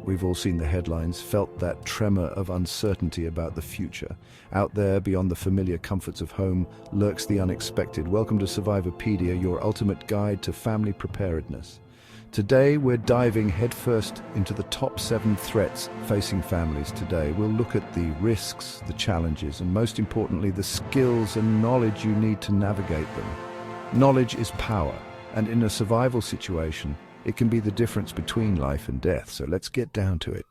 We've all seen the headlines, felt that tremor of uncertainty about the future. Out there, beyond the familiar comforts of home, lurks the unexpected. Welcome to Survivorpedia, your ultimate guide to family preparedness. Today, we're diving headfirst into the top 7 threats facing families today. We'll look at the risks, the challenges, and most importantly, the skills and knowledge you need to navigate them. Knowledge is power, and in a survival situation, it can be the difference between life and death, so let's get down to it.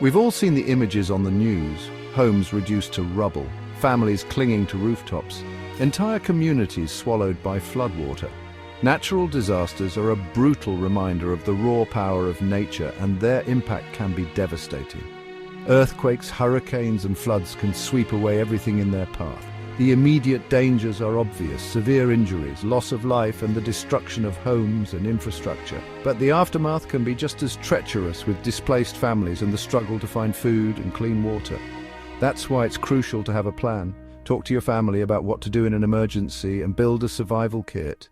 We've all seen the images on the news, homes reduced to rubble, families clinging to rooftops, entire communities swallowed by floodwater. Natural disasters are a brutal reminder of the raw power of nature, and their impact can be devastating. Earthquakes, hurricanes, and floods can sweep away everything in their path. The immediate dangers are obvious: severe injuries, loss of life, and the destruction of homes and infrastructure. But the aftermath can be just as treacherous, with displaced families and the struggle to find food and clean water. That's why it's crucial to have a plan. Talk to your family about what to do in an emergency and build a survival kit.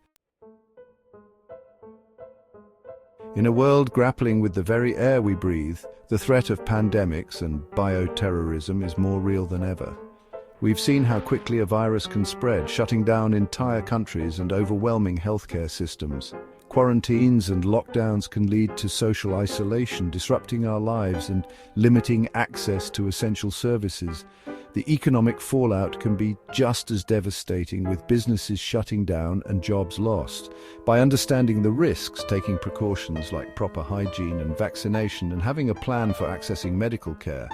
In a world grappling with the very air we breathe, the threat of pandemics and bioterrorism is more real than ever. We've seen how quickly a virus can spread, shutting down entire countries and overwhelming healthcare systems. Quarantines and lockdowns can lead to social isolation, disrupting our lives and limiting access to essential services. The economic fallout can be just as devastating, with businesses shutting down and jobs lost. By understanding the risks, taking precautions like proper hygiene and vaccination, and having a plan for accessing medical care,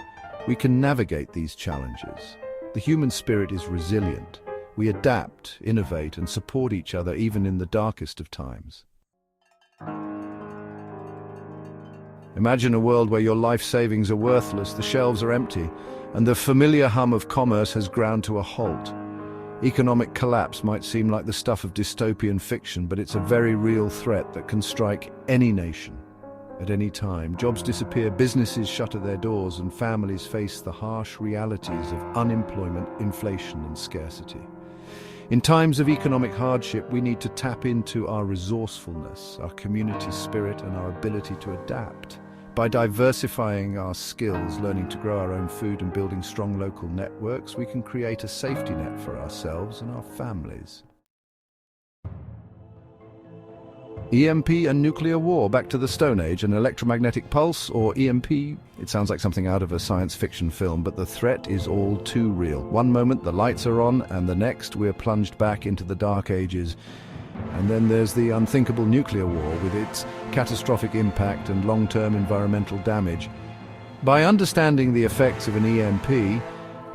we can navigate these challenges. The human spirit is resilient. We adapt, innovate, and support each other even in the darkest of times. Imagine a world where your life savings are worthless, the shelves are empty, and the familiar hum of commerce has ground to a halt. Economic collapse might seem like the stuff of dystopian fiction, but it's a very real threat that can strike any nation. At any time, jobs disappear, businesses shutter their doors, and families face the harsh realities of unemployment, inflation, and scarcity. In times of economic hardship, we need to tap into our resourcefulness, our community spirit, and our ability to adapt. By diversifying our skills, learning to grow our own food, and building strong local networks, we can create a safety net for ourselves and our families. EMP and nuclear war, back to the Stone Age, an electromagnetic pulse, or EMP. It sounds like something out of a science fiction film, but the threat is all too real. One moment the lights are on, and the next we're plunged back into the dark ages. And then there's the unthinkable nuclear war, with its catastrophic impact and long-term environmental damage. By understanding the effects of an EMP,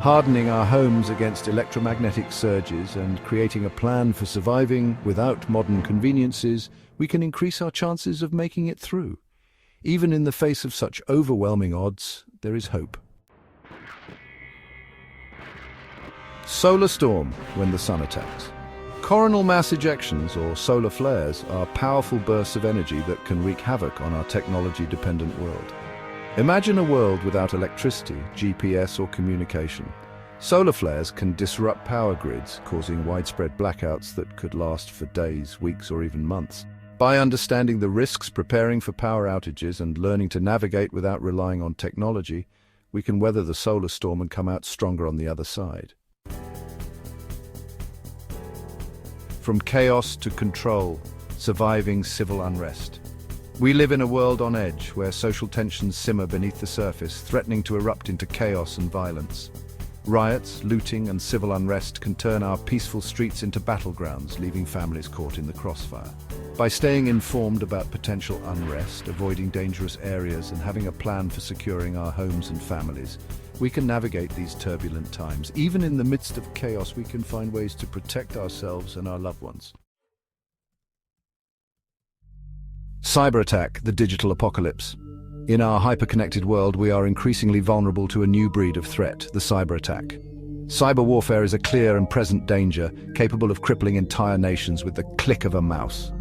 hardening our homes against electromagnetic surges, and creating a plan for surviving without modern conveniences, we can increase our chances of making it through. Even in the face of such overwhelming odds, there is hope. Solar storm, when the sun attacks. Coronal mass ejections, or solar flares, are powerful bursts of energy that can wreak havoc on our technology-dependent world. Imagine a world without electricity, GPS, or communication. Solar flares can disrupt power grids, causing widespread blackouts that could last for days, weeks, or even months. By understanding the risks, preparing for power outages, and learning to navigate without relying on technology, we can weather the solar storm and come out stronger on the other side. From chaos to control, surviving civil unrest. We live in a world on edge, where social tensions simmer beneath the surface, threatening to erupt into chaos and violence. Riots, looting, and civil unrest can turn our peaceful streets into battlegrounds, leaving families caught in the crossfire. By staying informed about potential unrest, avoiding dangerous areas, and having a plan for securing our homes and families, we can navigate these turbulent times. Even in the midst of chaos, we can find ways to protect ourselves and our loved ones. Cyber attack, the digital apocalypse. In our hyper-connected world, we are increasingly vulnerable to a new breed of threat, the cyber attack. Cyber warfare is a clear and present danger, capable of crippling entire nations with the click of a mouse.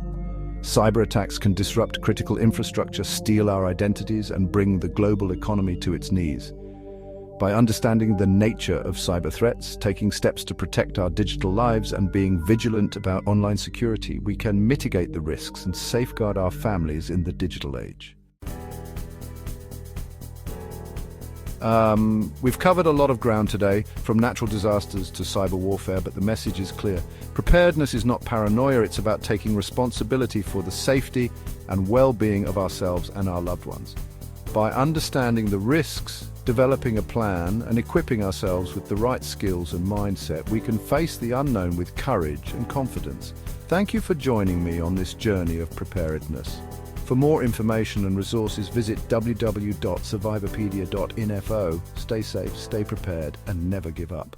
Cyber attacks can disrupt critical infrastructure, steal our identities, and bring the global economy to its knees. By understanding the nature of cyber threats, taking steps to protect our digital lives, and being vigilant about online security, we can mitigate the risks and safeguard our families in the digital age. We've covered a lot of ground today, from natural disasters to cyber warfare, but the message is clear. Preparedness is not paranoia, it's about taking responsibility for the safety and well-being of ourselves and our loved ones. By understanding the risks, developing a plan, and equipping ourselves with the right skills and mindset, we can face the unknown with courage and confidence. Thank you for joining me on this journey of preparedness. For more information and resources, visit www.survivorpedia.info. Stay safe, stay prepared, and never give up.